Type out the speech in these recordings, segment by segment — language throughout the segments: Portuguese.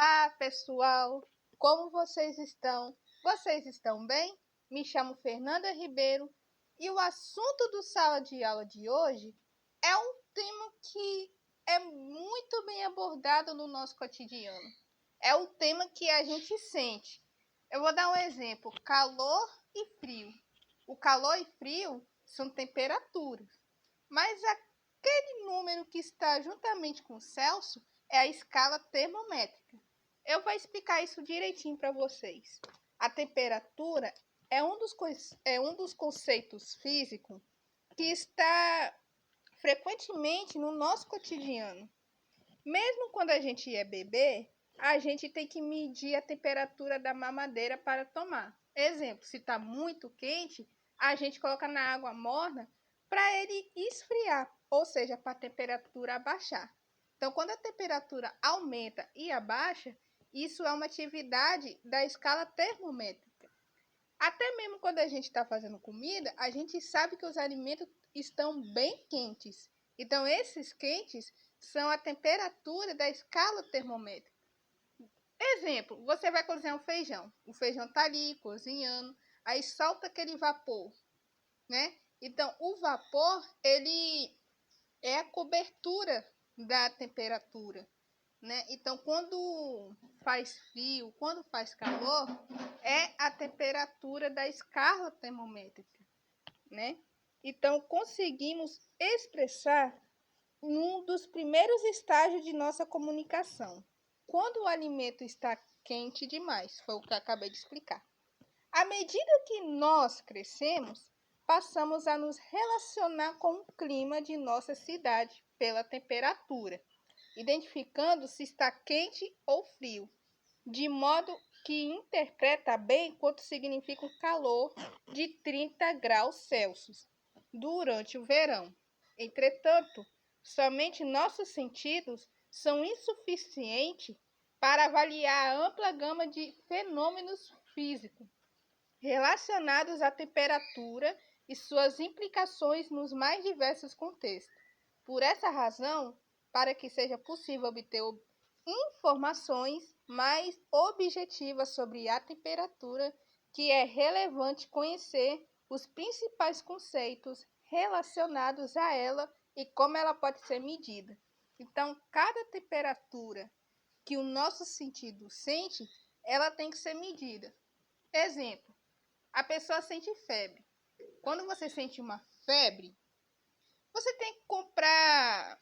Olá, pessoal! Como vocês estão? Vocês estão bem? Me chamo Fernanda Ribeiro e o assunto do Sala de Aula de hoje é um tema que é muito bem abordado no nosso cotidiano. É o tema que a gente sente. Eu vou dar um exemplo: calor e frio. O calor e frio são temperaturas, mas aquele número que está juntamente com o Celsius é a escala termométrica. Eu vou explicar isso direitinho para vocês. A temperatura é um dos conceitos físicos que está frequentemente no nosso cotidiano. Mesmo quando a gente é bebê, a gente tem que medir a temperatura da mamadeira para tomar. Exemplo, se está muito quente, a gente coloca na água morna para ele esfriar, ou seja, para a temperatura abaixar. Então, quando a temperatura aumenta e abaixa, isso é uma atividade da escala termométrica. Até mesmo quando a gente está fazendo comida, a gente sabe que os alimentos estão bem quentes. Então, esses quentes são a temperatura da escala termométrica. Exemplo, você vai cozinhar um feijão. O feijão está ali cozinhando, aí solta aquele vapor, né? Então, o vapor, ele é a cobertura da temperatura, né? Então, quando faz frio, quando faz calor, é a temperatura da escala termométrica, né? Então, conseguimos expressar um dos primeiros estágios de nossa comunicação. Quando o alimento está quente demais, foi o que eu acabei de explicar. À medida que nós crescemos, passamos a nos relacionar com o clima de nossa cidade pela temperatura, identificando se está quente ou frio, de modo que interpreta bem quanto significa um calor de 30 graus Celsius durante o verão. Entretanto, somente nossos sentidos são insuficientes para avaliar a ampla gama de fenômenos físicos relacionados à temperatura e suas implicações nos mais diversos contextos. Por essa razão, para que seja possível obter informações mais objetivas sobre a temperatura, que é relevante conhecer os principais conceitos relacionados a ela e como ela pode ser medida. Então, cada temperatura que o nosso sentido sente, ela tem que ser medida. Exemplo, a pessoa sente febre. Quando você sente uma febre, você tem que comprar.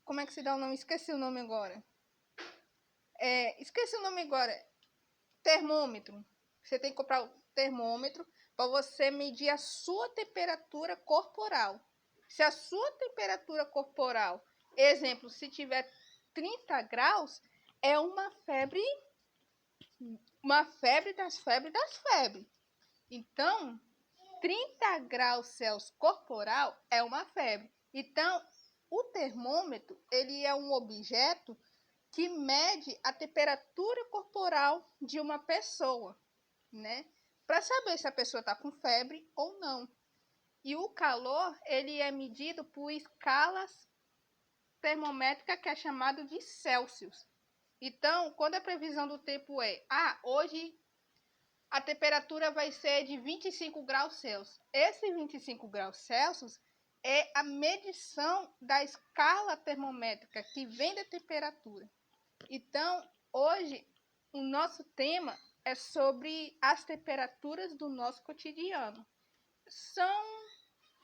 Como é que se dá o nome? Esqueci o nome agora. Esqueci o nome agora. Termômetro. Você tem que comprar o termômetro para você medir a sua temperatura corporal. Se a sua temperatura corporal, exemplo, se tiver 30 graus, é uma febre das febres. Então, 30 graus Celsius corporal é uma febre. Então, o termômetro, ele é um objeto que mede a temperatura corporal de uma pessoa, né? Para saber se a pessoa está com febre ou não. E o calor, ele é medido por escalas termométricas que é chamado de Celsius. Então, quando a previsão do tempo hoje a temperatura vai ser de 25 graus Celsius. Esse 25 graus Celsius é a medição da escala termométrica que vem da temperatura. Então, hoje, o nosso tema é sobre as temperaturas do nosso cotidiano. São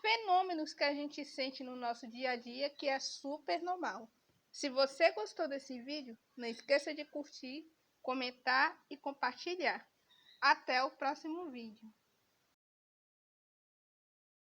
fenômenos que a gente sente no nosso dia a dia que é super normal. Se você gostou desse vídeo, não esqueça de curtir, comentar e compartilhar. Até o próximo vídeo.